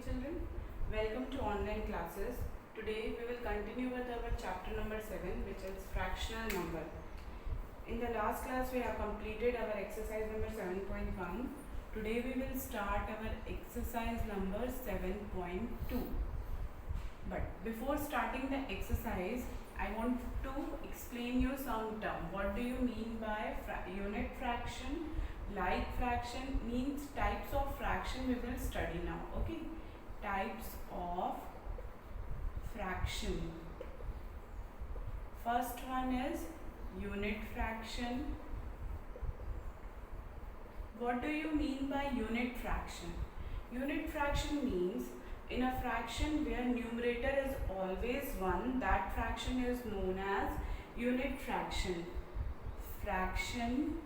children. Welcome to online classes. Today we will continue with our chapter number 7, which is fractional number. In the last class we have completed our exercise number 7.1. Today we will start our exercise number 7.2. But before starting the exercise, I want to explain you some term. What do you mean by unit fraction? Like fraction means types of fraction we will study now. Okay, types of fraction. First one is unit fraction. What do you mean by unit fraction? Unit fraction means in a fraction where numerator is always 1, that fraction is known as unit fraction. Fractions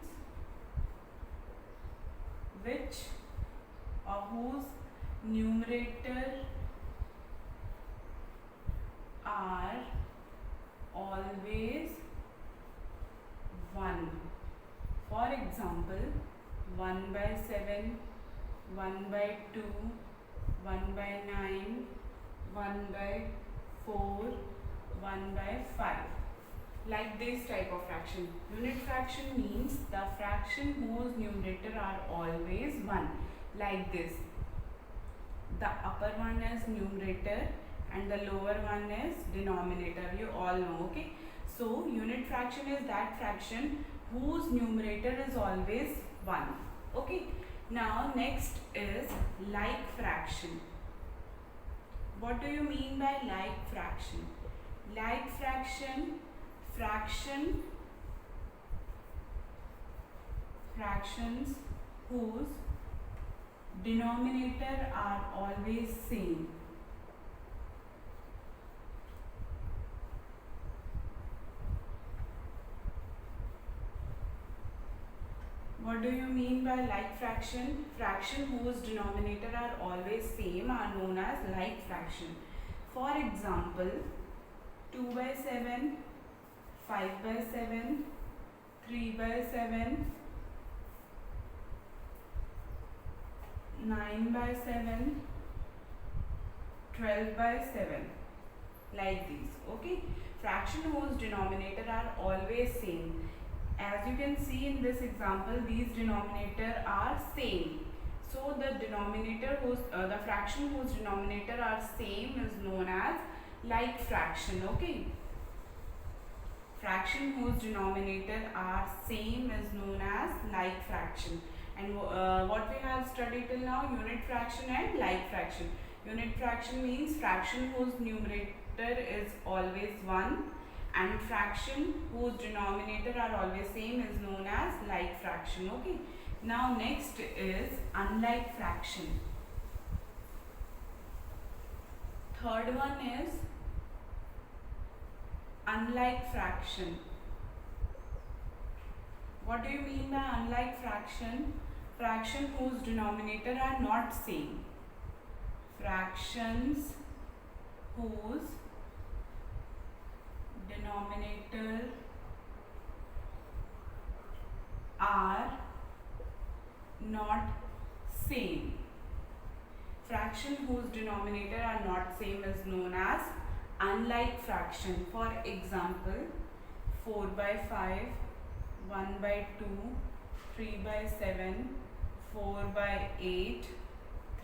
whose numerator are always 1. For example, 1 by 7, 1 by 2, 1 by 9, 1 by 4, 1 by 5. Like this type of fraction. Unit fraction means the fraction whose numerator are always 1. Like this. The upper one is numerator and the lower one is denominator. You all know, okay? So, unit fraction is that fraction whose numerator is always 1. Okay? Now, next is like fraction. What do you mean by like fraction? Like fraction, fractions whose denominator are always same. What do you mean by like fraction? Fraction whose denominator are always same are known as like fraction. For example, 2 by 7, 5 by 7, 3 by 7, 9 by 7, 12 by 7. Like these. Okay? Fraction whose denominator are always same. As you can see in this example, these denominator are same. So the denominator the fraction whose denominator are same is known as like fraction. Okay. Fraction whose denominator are same is known as like fraction. And what we have studied till now, unit fraction and like fraction. Unit fraction means fraction whose numerator is always 1. And fraction whose denominator are always same is known as like fraction. Okay. Now next is unlike fraction. Third one is unlike fraction. What do you mean by unlike fraction? Fraction whose denominator are not same. Fractions whose denominator are not same. Fraction whose denominator are not same is known as unlike fraction. For example, 4 by 5, 1 by 2, 3 by 7, 4 by 8,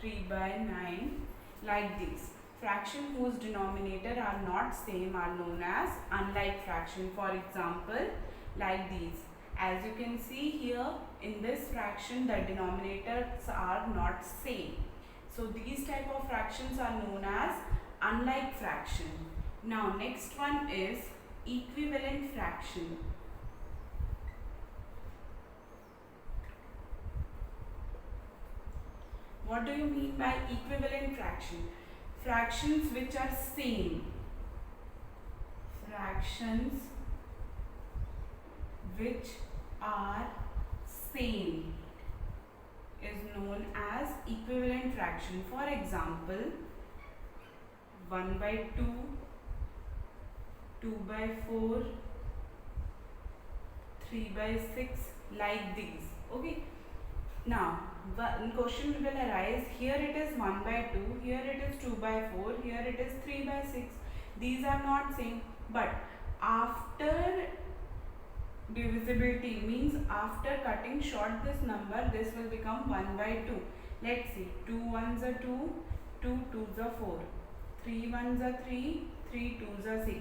3 by 9, like this. Fraction whose denominator are not same are known as unlike fraction. For example, like these. As you can see here, in this fraction, the denominators are not same. So, these type of fractions are known as unlike fraction. Now, next one is equivalent fraction. What do you mean by equivalent fraction? Fractions which are same. Fractions which are same is known as equivalent fraction. For example, 1 by 2, 2 by 4, 3 by 6, like these. Okay. Now, one question will arise. Here it is 1 by 2, here it is 2 by 4, here it is 3 by 6. These are not same, but after divisibility means after cutting short this number, this will become 1 by 2. Let's see, 2 ones are 2, 2 twos are 4, 3 ones are 3, 3 twos are 6.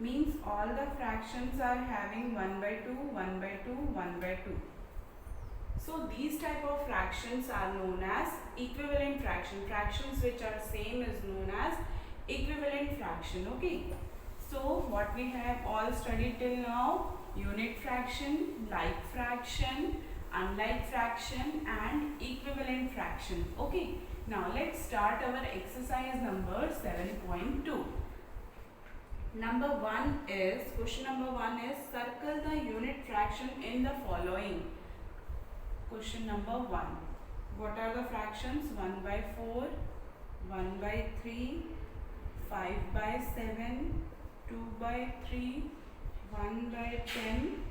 Means all the fractions are having 1 by 2, 1 by 2, 1 by 2. So these type of fractions are known as equivalent fraction. Fractions which are same is known as equivalent fraction. Okay. So what we have all studied till now: unit fraction, like fraction, unlike fraction and equivalent fraction. Okay. Now let's start our exercise number 7.2. Number 1 is, question number 1 is, circle the unit fraction in the following. Question number 1. What are the fractions? 1 by 4, 1 by 3, 5 by 7, 2 by 3, 1 by 10,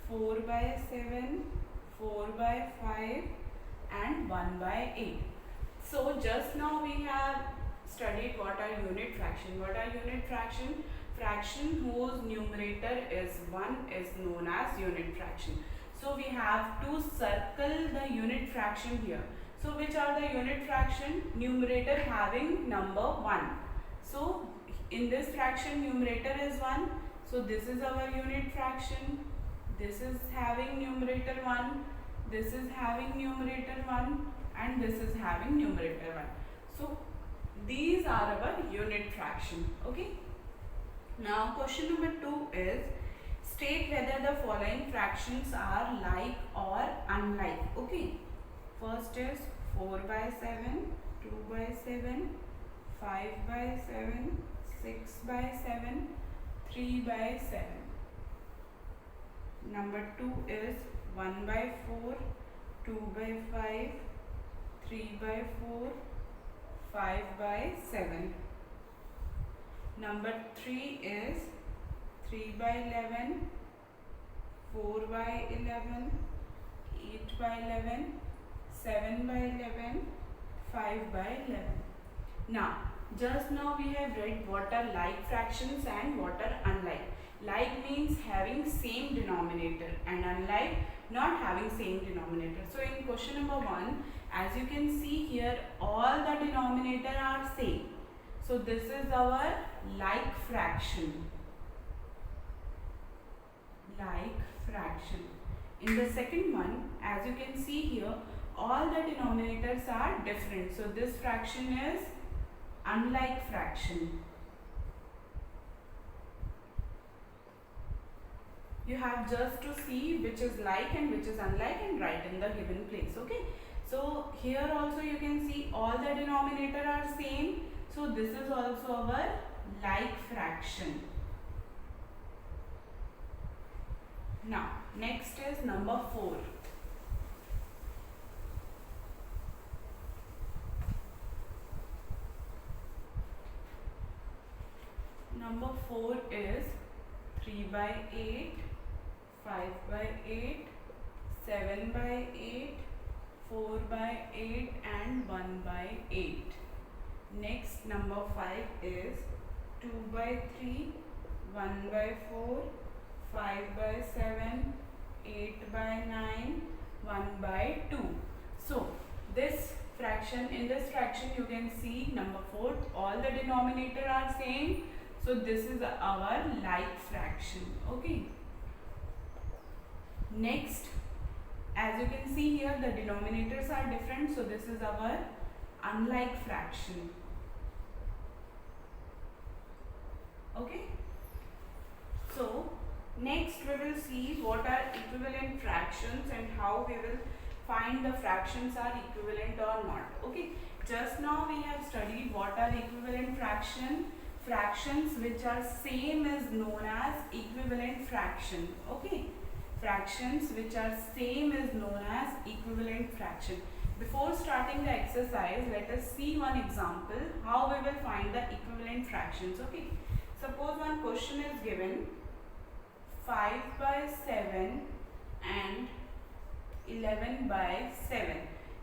4 by 7, 4 by 5 and 1 by 8. So just now we have studied what are unit fraction. What are unit fraction? Fraction whose numerator is 1 is known as unit fraction. So we have to circle the unit fraction here. So which are the unit fraction? Numerator having number 1. So in this fraction numerator is 1. So this is our unit fraction. This is having numerator 1. This is having numerator 1. And this is having numerator 1. So these are our unit fraction. Okay. Now question number 2 is, state whether the following fractions are like or unlike. Okay. First is 4 by 7, 2 by 7, 5 by 7, 6 by 7, 3 by 7. Number 2 is 1 by 4, 2 by 5, 3 by 4, 5 by 7. Number 3 is 3 by 11, 4 by 11, 8 by 11, 7 by 11, 5 by 11. Now, just now we have read what are like fractions and what are unlike. Like means having same denominator and unlike not having same denominator. So in question number 1, as you can see here, all the denominator are same. So this is our like fraction. Like fraction. In the second one, as you can see here, all the denominators are different. So this fraction is unlike fraction. You have just to see which is like and which is unlike and write in the given place. Okay. So here also you can see all the denominator are same. So this is also our like fraction. Now next is number 4. Number 4 is 3 by 8, 5 by 8, 7 by 8, 4 by 8 and 1 by 8. Next number 5 is 2 by 3, 1 by 4, 5 by 7, 8 by 9, 1 by 2. So this fraction, in this fraction you can see number 4, all the denominator are same. So this is our like fraction. Okay. Next, as you can see here, the denominators are different. So this is our unlike fraction. Okay. So next we will see what are equivalent fractions and how we will find the fractions are equivalent or not. Okay. Just now we have studied what are equivalent fraction. Fractions which are same is known as equivalent fraction. Okay. Fractions which are same is known as equivalent fraction. Before starting the exercise, let us see one example how we will find the equivalent fractions. Okay. Suppose one question is given 5 by 7 and 11 by 7.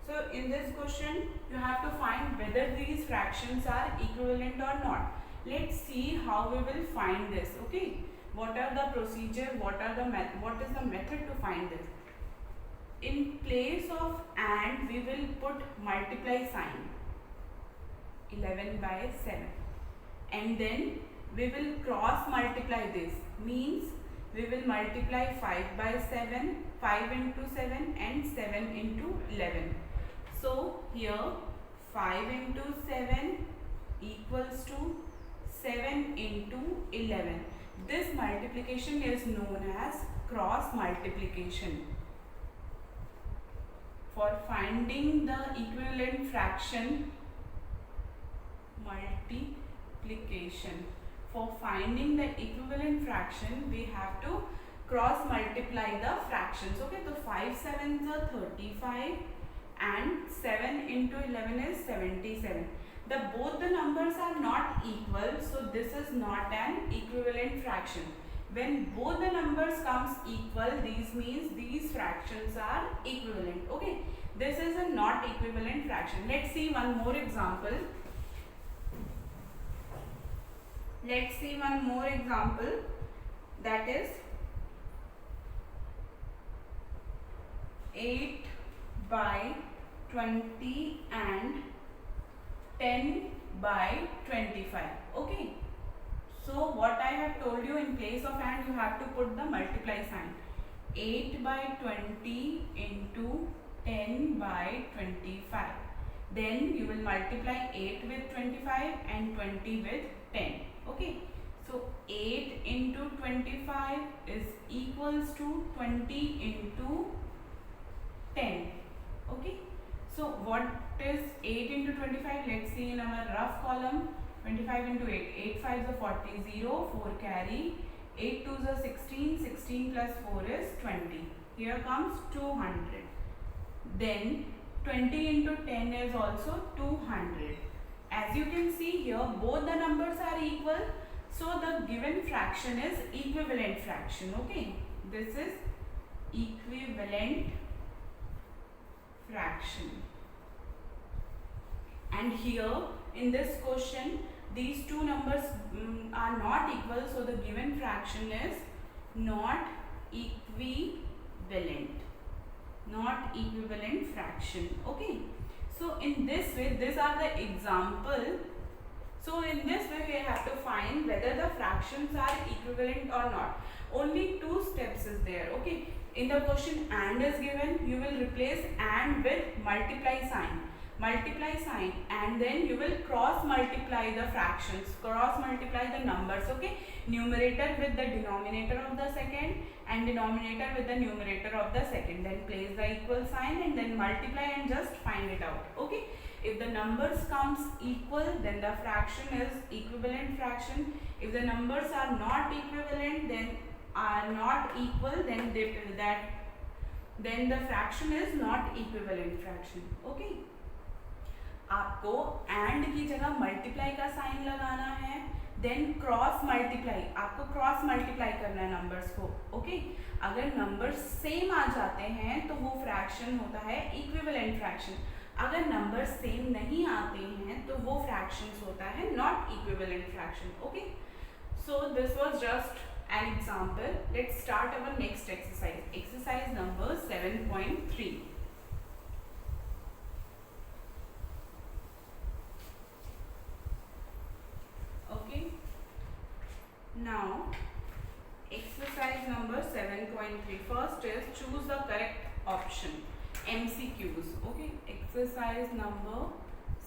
So in this question you have to find whether these fractions are equivalent or not. Let's see how we will find this. Okay, what are the procedure, what is the method to find this. In place of and we will put multiply sign, 11 by 7, and then we will cross multiply this, means we will multiply 5 by 7, 5 into 7 and 7 into 11. So here 5 into 7 equals to 7 into 11. This multiplication is known as cross multiplication. For finding the equivalent fraction, multiplication. For finding the equivalent fraction, we have to cross multiply the fractions. Okay, so 5 sevens are 35 and 7 into 11 is 77. Both the numbers are not equal, so this is not an equivalent fraction. When both the numbers comes equal, these means these fractions are equivalent. Okay, this is a not equivalent fraction. Let's see one more example. That is 8 by 20 and 10 by 25. Okay, so what I have told you, in place of and you have to put the multiply sign. 8 by 20 into 10 by 25. Then you will multiply 8 with 25 and 20 with 10. Okay, so 8 into 25 is equals to 20 into 10. Okay, so what is 8 into 25? Let's see in our rough column. 25 into 8, 8 5s are 40, 0, 4 carry, 8 2s are 16, 16 plus 4 is 20. Here comes 200. Then 20 into 10 is also 200. As you can see here, both the numbers are equal, so the given fraction is equivalent fraction. Okay, this is equivalent fraction. And here in this question, these two numbers are not equal, so the given fraction is not equivalent. Not equivalent fraction. Okay, so in this way, these are the example. So in this way we have to find whether the fractions are equivalent or not. Only two steps is there. Okay, in the question and is given, you will replace and with multiply sign, and then you will cross multiply the fractions, cross multiply the numbers. Okay, numerator with the denominator of the second and denominator with the numerator of the second, then place the equal sign and then multiply and just find it out. Okay, if the numbers comes equal, then the fraction is equivalent fraction. If the numbers are not equivalent, then are not equal, then the fraction is not equivalent fraction. Okay, आपको and की जगह multiply का sign लगाना है, then cross multiply, आपको cross multiply करना है numbers को. Okay, अगर numbers same आ जाते हैं तो वो fraction होता है equivalent fraction. अगर numbers same नहीं आते हैं तो वो fractions होता है not equivalent fraction. Okay, so this was just an example. Let's start our next exercise. Exercise number 7.3. Okay, now exercise number 7.3. First is choose the correct option. MCQs. Okay, exercise number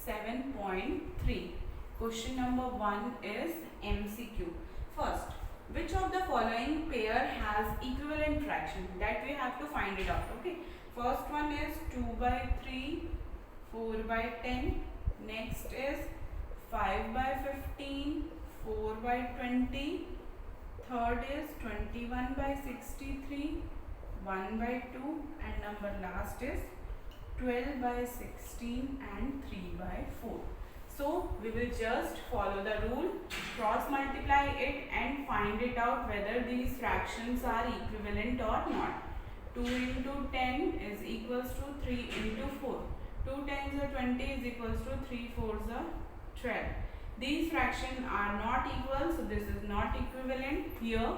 7.3. Question number 1 is MCQ. First, which of the following pair has equivalent fraction? That we have to find it out. Okay, first one is 2 by 3, 4 by 10. Next is 5 by 15, 4 by 20. Third is 21 by 63, 1 by 2, and number last is 12 by 16 and 3 by 4. So we will just follow the rule, cross multiply it and find it out whether these fractions are equivalent or not. 2 into 10 is equals to 3 into 4. 2 tens are 20 is equals to 3 fours are 12. These fractions are not equal, so this is not equivalent. Here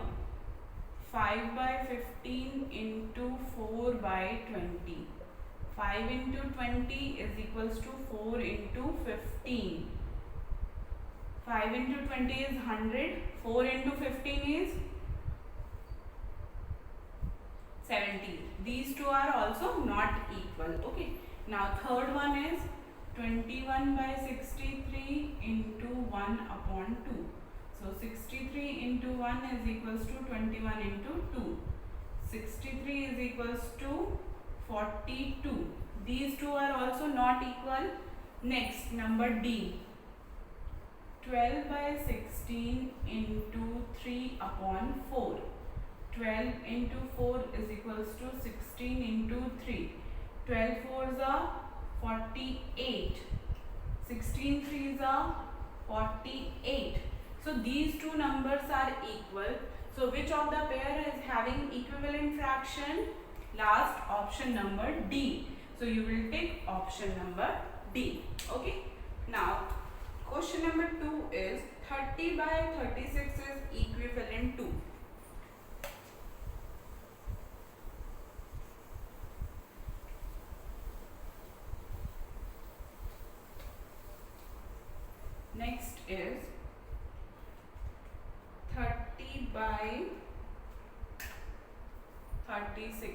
5 by 15 into 4 by 20. 5 into 20 is equals to 4 into 15. 5 into 20 is 100. 4 into 15 is 70. These two are also not equal. Okay. Now third one is 21 by 63 into 1 upon 2. So 63 into 1 is equals to 21 into 2. 63 is equals to 42. These two are also not equal. Next, number D. 12 by 16 into 3 upon 4. 12 into 4 is equals to 16 into 3. 12 fours are 48. 16 threes are 48. So these two numbers are equal. So which of the pair is having equivalent fraction? Last option number D. So you will take option number D. Okay. Now question number 2 is 30 by 36 is equivalent to. Next is 30 by 36.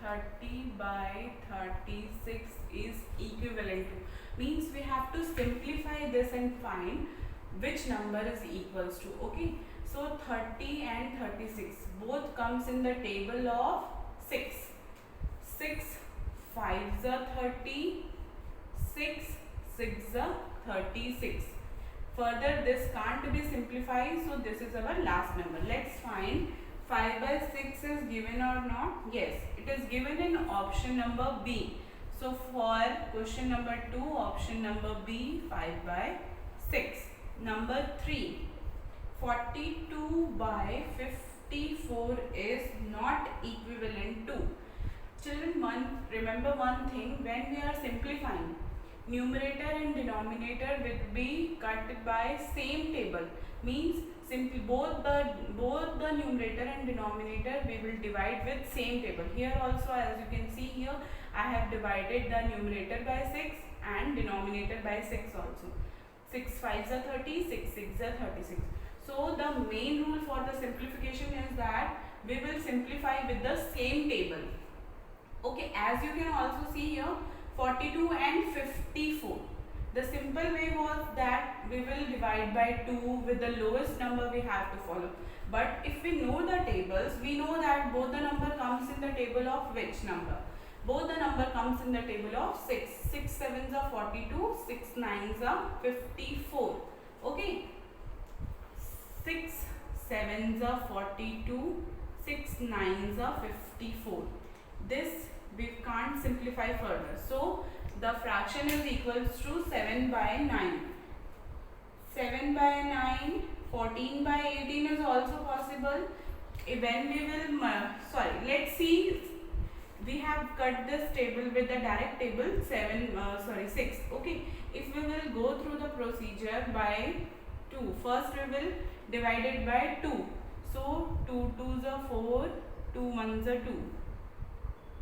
30 by 36 is equivalent to. Means we have to simplify this and find which number is equals to. Okay. So 30 and 36 both comes in the table of 6. 6 5s are 30. 6 6 are 36. Further this can't be simplified, so this is our last number. Let's find 5 by 6 is given or not. Yes, it is given in option number B. So for question number 2, option number B, 5 by 6. Number 3, 42 by 54 is not equivalent to. Children, remember one thing, when we are simplifying, numerator and denominator will be cut by same table. Means simply both the numerator and denominator we will divide with same table. Here also, as you can see here, I have divided the numerator by 6 and denominator by 6 also. 6 5s are 30, 6 6s are 36. So the main rule for the simplification is that we will simplify with the same table. Okay, as you can also see here, 42 and 54. The simple way was that we will divide by 2 with the lowest number we have to follow. But if we know the tables, we know that both the number comes in the table of which number? Both the number comes in the table of 6. 6 7s are 42, 6 9s are 54. Okay. 6 7s are 42, 6 9s are 54. This we can't simplify further. So the fraction is equals to 7 by 9. 7 by 9, 14 by 18 is also possible. When we will, let's see, we have cut this table with the direct table 6. Okay, if we will go through the procedure by 2, first we will divide it by 2. So 2 2s are 4, 2 1s are 2.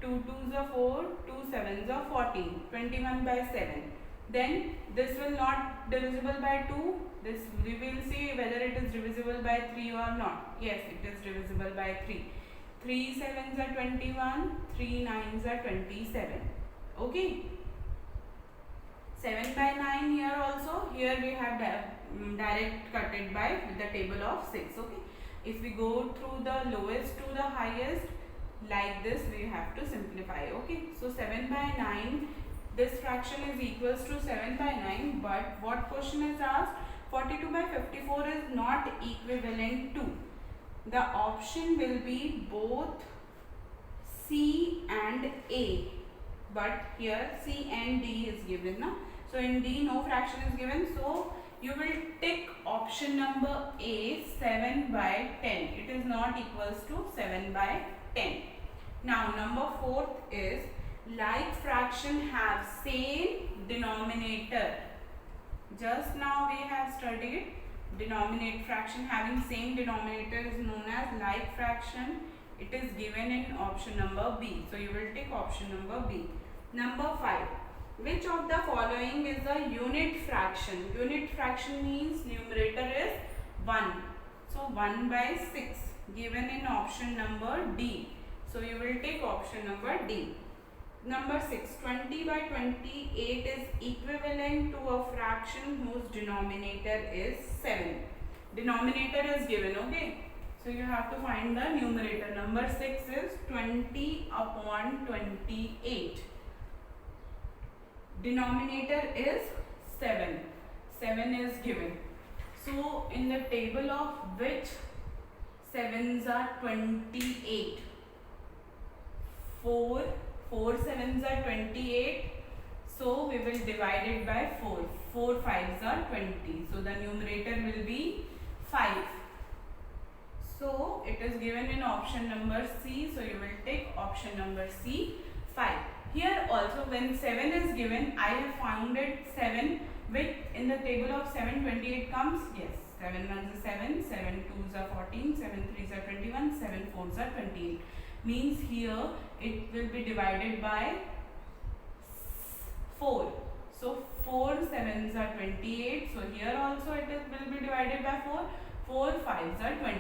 2 2s are 4, 2 7s are 14, 21 by 7. Then this will not divisible by 2. This we will see whether it is divisible by 3 or not. Yes, it is divisible by 3. 3 7s are 21, 3 9s are 27. Okay. 7 by 9 here also. Here we have direct cut it by with the table of 6. Okay. If we go through the lowest to the highest, like this we have to simplify. Okay, so 7 by 9, this fraction is equals to 7 by 9, but what question is asked? 42 by 54 is not equivalent to. The option will be both C and A, but here C and D is given. Na? So in D no fraction is given, so you will take option number A, 7 by 10. It is not equals to 7 by 10. Now number 4 is like fraction have same denominator. Just now we have studied denominator fraction having same denominator is known as like fraction. It is given in option number B. So you will take option number B. Number 5. Which of the following is a unit fraction? Unit fraction means numerator is 1. So 1 by 6 given in option number D. So you will take option number D. Number 6. 20 by 28 is equivalent to a fraction whose denominator is 7. Denominator is given, okay? So you have to find the numerator. Number 6 is 20 upon 28. Denominator is 7. 7 is given. So in the table of which 7s are 28? 4 sevens are 28. So we will divide it by 4. 4 5s are 20. So the numerator will be 5. So it is given in option number C. So you will take option number C, 5. Here also when 7 is given, I have founded 7 with in the table of 7 28 comes. Yes, 7 1s are 7, 7 2s are 14, 7 3s are 21, 7 4s are 28. Means here it will be divided by 4. So 4 7s are 28. So here also it will be divided by 4. 4 5s are 20.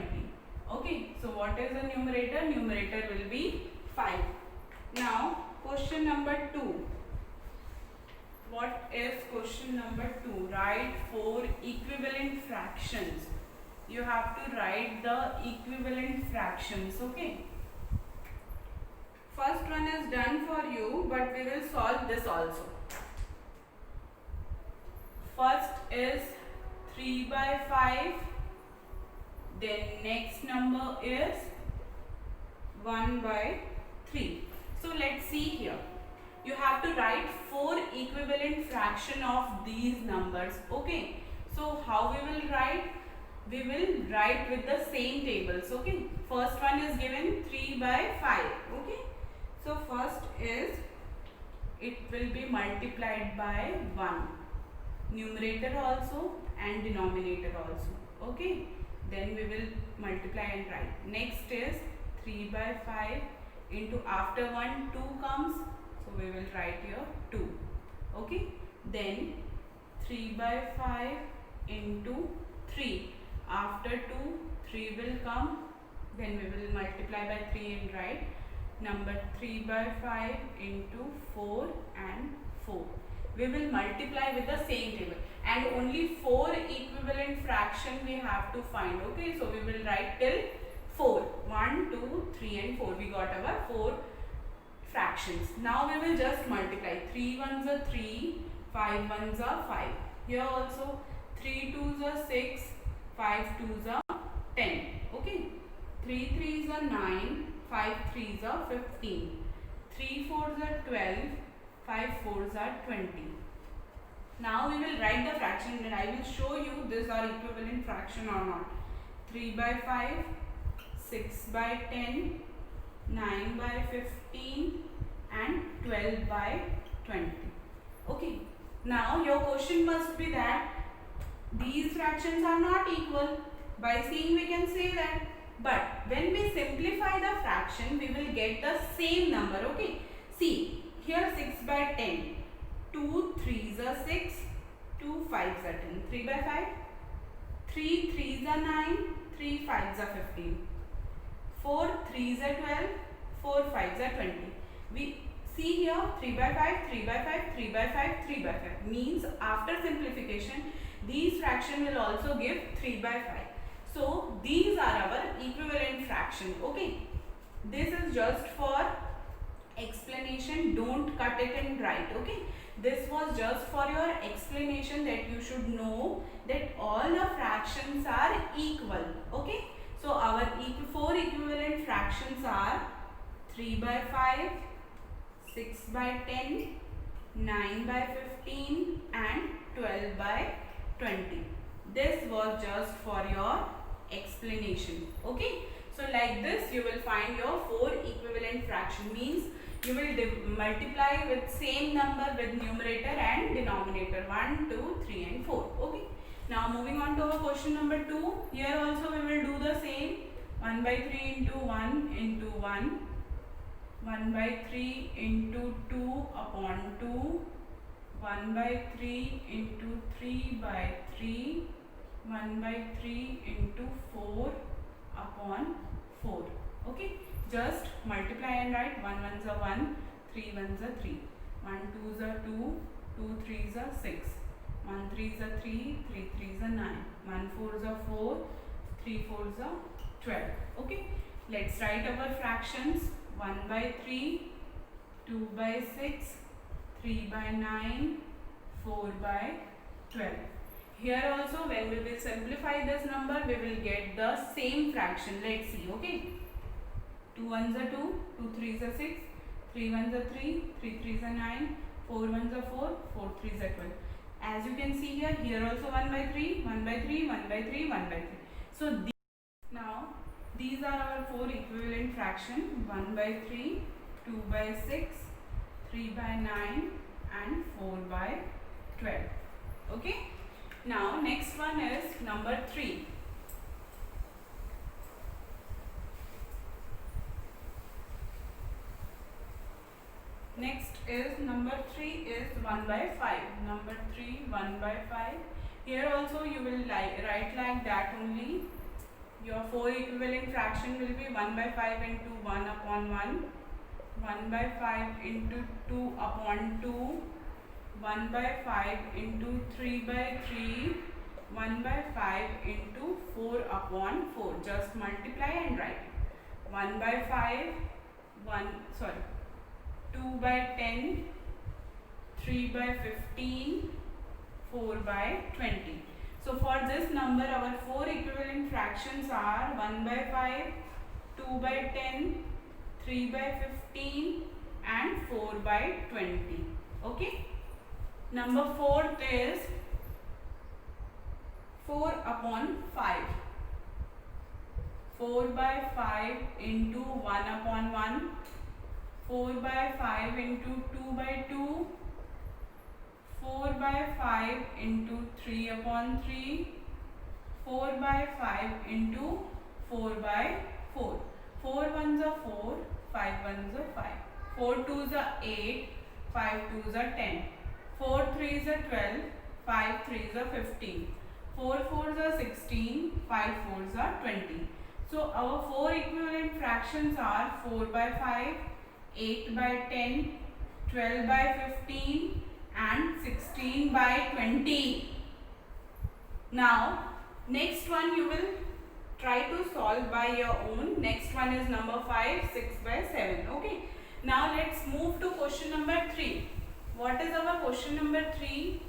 Okay. So what is the numerator? Numerator will be 5. Now question number 2. What is question number 2? Write 4 equivalent fractions. You have to write the equivalent fractions. Okay. First one is done for you, but we will solve this also. First is 3 by 5. Then next number is 1 by 3. So let's see here. You have to write 4 equivalent fraction of these numbers. Okay. So how we will write? We will write with the same tables. Okay. First one is given 3 by 5. Okay. So first is it will be multiplied by 1. Numerator also and denominator also. Okay. Then we will multiply and write. Next is 3 by 5 into after 1 2 comes. So we will write here 2. Okay. Then 3 by 5 into 3. After 2 3 will come. Then we will multiply by 3 and write number 3 by 5 into 4 and 4. We will multiply with the same table and only 4 equivalent fraction we have to find. Okay, so we will write till 4. 1, 2, 3 and 4. We got our 4 fractions. Now we will just multiply. 3 1s are 3, 5 1s are 5. Here also 3 2s are 6, 5 2s are 10. Okay, 3 3s are 9, 5 3s are 15, 3 4s are 12, 5 4s are 20. Now we will write the fraction and I will show you these are equivalent fraction or not. 3 by 5, 6 by 10, 9 by 15 and 12 by 20. Okay. Now your question must be that these fractions are not equal. By seeing we can say that. But when we simplify the fraction, we will get the same number. Okay. See, here 6 by 10. 2 3s are 6. 2 5s are 10. 3 by 5. 3 3s are 9. 3 5s are 15. 4 3s are 12. 4 5s are 20. We see here 3 by 5, 3 by 5, 3 by 5, 3 by 5. Means after simplification, these fraction will also give 3 by 5. So these are our equivalent fraction. Okay. This is just for explanation. Don't cut it and write. Okay. This was just for your explanation that you should know that all the fractions are equal. Okay. So our 4 equivalent fractions are 3 by 5, 6 by 10, 9 by 15 and 12 by 20. This was just for your explanation. Okay. So like this you will find your 4 equivalent fraction. Means you will multiply with same number with numerator and denominator 1, 2, 3 and 4. Okay. Now moving on to our question number 2. Here also we will do the same. 1 by 3 into 1 into 1. 1 by 3 into 2 upon 2. 1 by 3 into 3 by 3. 1 by 3 into 4 upon 4. Okay. Just multiply and write. 1 ones are 1, 3 ones are 3. 1 twos are 2, 2 threes are 6. 1 threes are 3, 3 threes are 9. 1 fours are 4, 3 fours are 12. Okay. Let's write our fractions. 1 by 3, 2 by 6, 3 by 9, 4 by 12. Here also when we will simplify this number, we will get the same fraction. Let's see. Okay. 2 ones are 2, 2 threes are 6, 3 ones are 3, 3 threes are 9, 4 ones are 4, 4 threes are 12. As you can see here also 1 by 3, 1 by 3, 1 by 3, 1 by 3. So now these are our 4 equivalent fractions. 1 by 3, 2 by 6, 3 by 9 and 4 by 12. Okay. Now next one is number 3. Next is number 3 is 1 by 5. Number 3, 1 by 5. Here also you will write like that only. Your 4 equivalent fraction will be 1 by 5 into 1 upon 1. 1 by 5 into 2 upon 2. 1 by 5 into 3 by 3. 1 by 5 into 4 upon 4. Just multiply and write. 1 by 5, 2 by 10, 3 by 15, 4 by 20. So for this number, our 4 equivalent fractions are 1 by 5, 2 by 10, 3 by 15 and 4 by 20. Okay. Number 4 is 4 upon 5. 4 by 5 into 1 upon 1. 4 by 5 into 2 by 2. 4 by 5 into 3 upon 3. 4 by 5 into 4 by 4. 4 ones are 4, 5 ones are 5. 4 twos are 8, 5 twos are 10. 4 threes are 12, 5 threes are 15. 4 fours are 16, 5 fours are 20. So our 4 equivalent fractions are 4 by 5, 8 by 10, 12 by 15 and 16 by 20. Now next one you will try to solve by your own. Next one is number 5, 6 by 7. Okay. Now let's move to question number 3. What is our question number 3?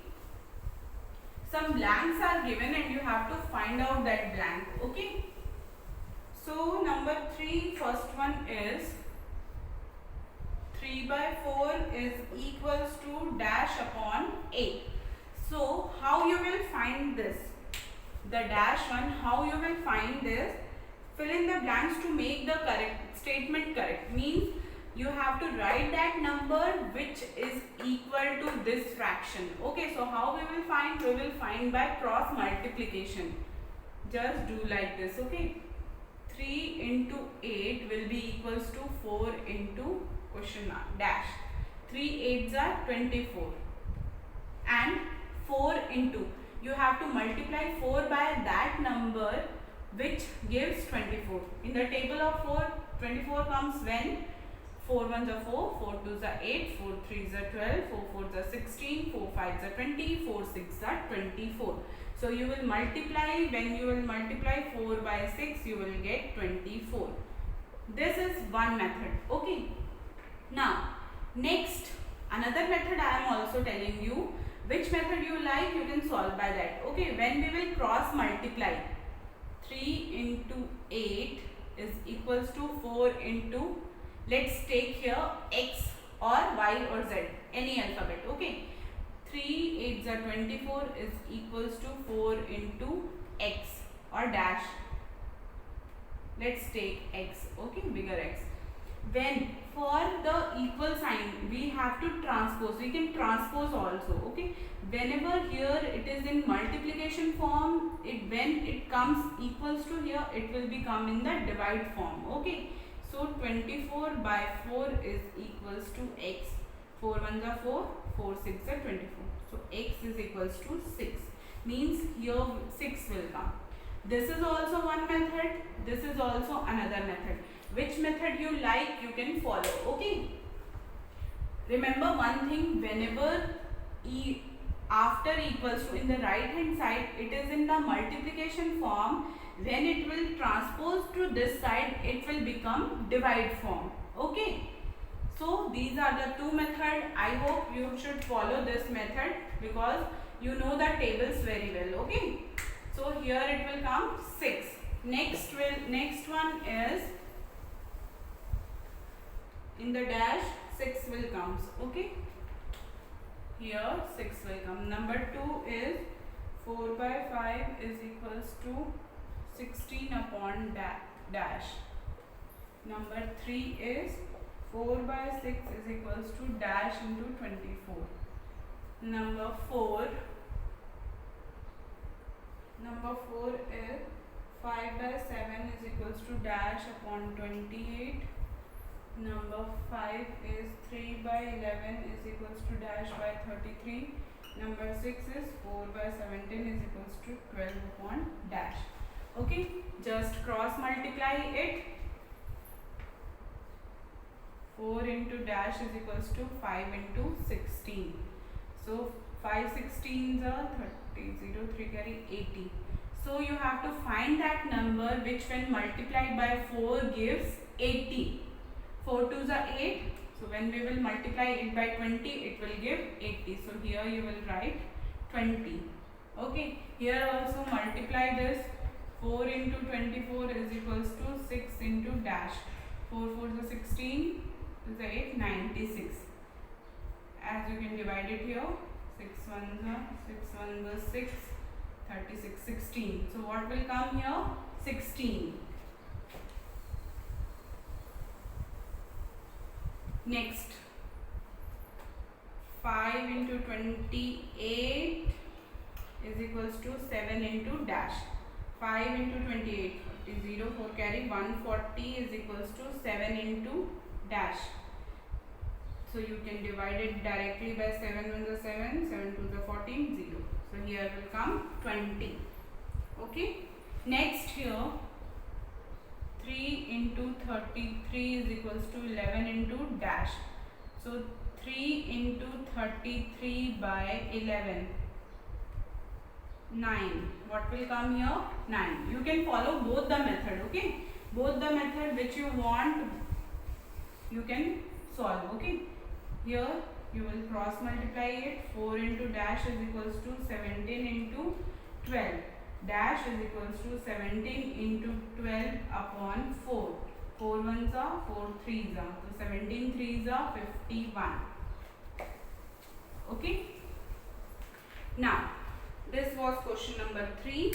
Some blanks are given and you have to find out that blank. Okay. So number 3, first one is 3 by 4 is equals to dash upon 8. So how you will find this? The dash one, how you will find this? Fill in the blanks to make the correct statement correct. Means you have to write that number which is equal to this fraction. Okay, so how we will find? We will find by cross multiplication. Just do like this. Okay, 3 into 8 will be equals to 4 into question mark dash. 3 8s are 24 and 4 into, you have to multiply 4 by that number which gives 24. In the table of 4, 24 comes when 4 ones are 4, 4 twos are 8, 4 threes are 12, 4 fours are 16, 4 fives are 20, 4 sixes are 24. So you will multiply, when you will multiply 4 by 6, you will get 24. This is one method. Okay. Now next, another method I am also telling you. Which method you like, you can solve by that. Okay, when we will cross multiply, 3 into 8 is equals to 4 into, let's take here x or y or z, any alphabet. Okay, 3 8s are 24 is equals to 4 into x or dash. Let's take x. Okay, bigger x. when for the equal sign we have to transpose, we can transpose also, okay. Whenever here it is in multiplication form, when it comes equals to here, it will become in the divide form, okay. So 24 by 4 is equals to x. 4 1s are 4, 4 6 are 24. So x is equals to 6. Means here 6 will come. This is also one method. This is also another method. Which method you like, you can follow, okay. Remember one thing, whenever after equals to in the right hand side, it is in the multiplication form. When it will transpose to this side, it will become divide form, okay. So these are the two methods. I hope you should follow this method because you know the tables very well, okay. So here it will come 6. Next one is in the dash 6 will comes, okay. Here 6 will come. Number 2 is 4 by 5 is equals to 16 upon dash. Number 3 is 4 by 6 is equals to dash into 24. Number 4 is 5 by 7 is equals to dash upon 28. Number 5 is 3 by 11 is equals to dash by 33. Number 6 is 4 by 17 is equals to 12 upon dash. Okay, just cross multiply it. 4 into dash is equals to 5 into 16. So 5 16s are 30, 0, 3 carry 80. So you have to find that number which when multiplied by 4 gives 80. 4 2s are 8. So when we will multiply it by 20, it will give 80. So here you will write 20. Okay. Here also multiply this. 4 into 24 is equals to 6 into dash. 4 4s are 16. Is 8, 96. As you can divide it here. 6 1s are 6. 36, 16. So what will come here? 16. Next, 5 into 28 is equals to 7 into dash. 5 into 28 is 0, 4 carry 140 is equals to 7 into dash. So you can divide it directly by 7 1s are 7, 7 2s are 14, 0. So here will come 20. Okay. Next here 3 into 33 is equals to 11 into dash. So 3 into 33 by 11. 9. What will come here? 9. You can follow both the method, okay? Both the method which you want, you can solve, okay? Here you will cross multiply it. 4 into dash is equals to 17 into 12. Dash is equals to 17 into 12 upon 4. 4 1s are 4 3s are. So 17 3s are 51. Okay. Now this was question number 3.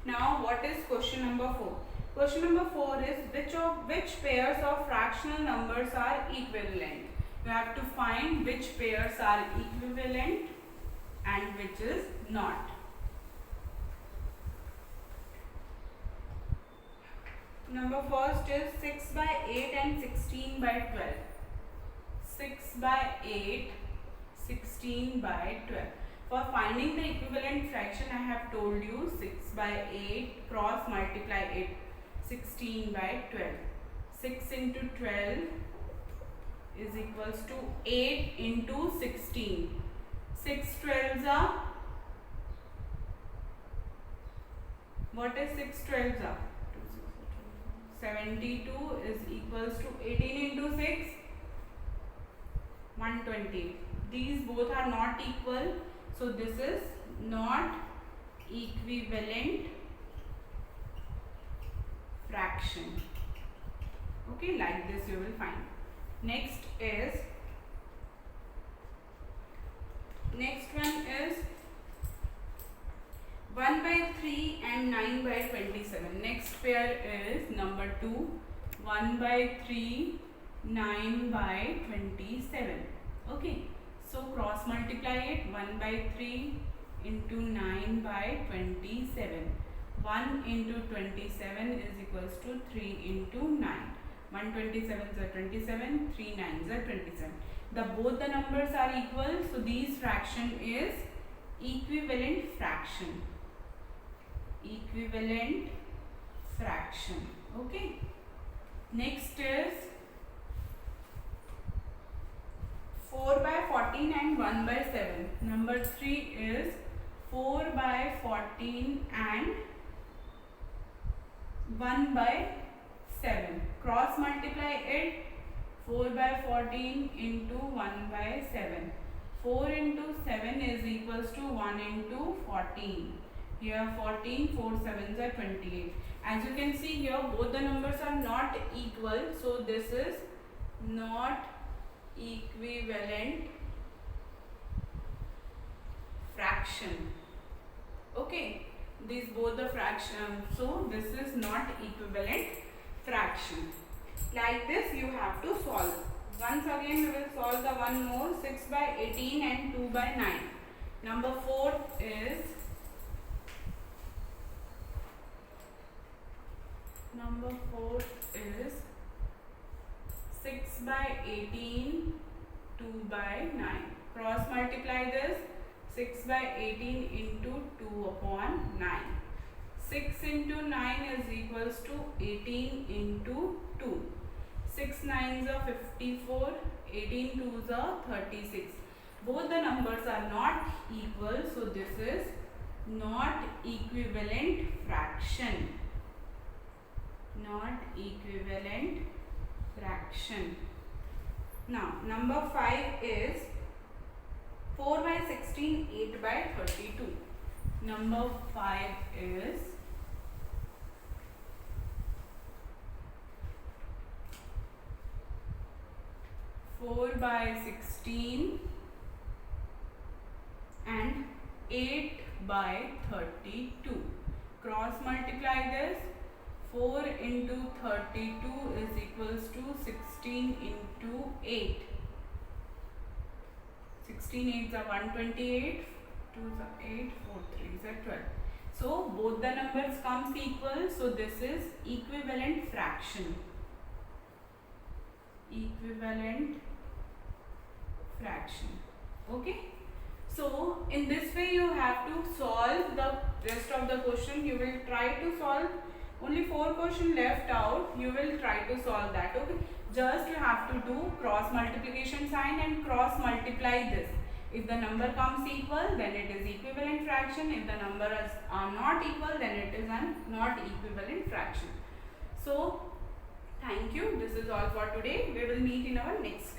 Now what is question number 4? Question number 4 is which pairs of fractional numbers are equivalent. You have to find which pairs are equivalent and which is not. Number first is 6 by 8 and 16 by 12. 6 by 8, 16 by 12. For finding the equivalent fraction, I have told you 6 by 8 cross multiply it. 16 by 12. 6 into 12 is equals to 8 into 16. 6 12s are, what is 6 12s are? 72 is equals to 18 into 6, 120. These both are not equal, so this is not equivalent fraction. Okay, like this you will find. Next one is 1 by 3 and 9 by 27. Next pair is number 2. 1 by 3 9 by 27. Okay, so cross multiply it. 1 by 3 into 9 by 27. 1 into 27 is equals to 3 into 9. 127s are 27, 3 9s are 27. Both the numbers are equal, so these fraction is equivalent fraction. Equivalent fraction. Okay. Next is 4 by 14 and 1 by 7. Number 3 is 4 by 14 and 1 by 7. Cross multiply it. 4 by 14 into 1 by 7. 4 into 7 is equals to 1 into 14. Here 14, 4 7s are 28. As you can see here, both the numbers are not equal. So this is not equivalent fraction. Okay, these both the fraction. So this is not equivalent fraction. Like this you have to solve. Once again we will solve the one more. 6 by 18 and 2 by 9. Number 4 is 6 by 18, 2 by 9. Cross multiply this. 6 by 18 into 2 upon 9. 6 into 9 is equals to 18 into 2. 6 9s are 54, 18 2s are 36. Both the numbers are not equal, so this is not equivalent fraction. Not equivalent fraction. Now, number 5 is 4 by 16, 8 by 32. Number 5 is 4 by 16 and 8 by 32. Cross multiply this. 4 into 32 is equals to 16 into 8. 16 8s are 128, 2s are 8, 4 3s are 12. So both the numbers comes equal. So this is equivalent fraction. Equivalent fraction. Okay. So in this way you have to solve the rest of the question. You will try to solve only 4 questions left out. You will try to solve that. Okay. Just you have to do cross multiplication sign and cross multiply this. If the number comes equal, then it is equivalent fraction. If the numbers are not equal, then it is not equivalent fraction. So thank you. This is all for today. We will meet in our next class.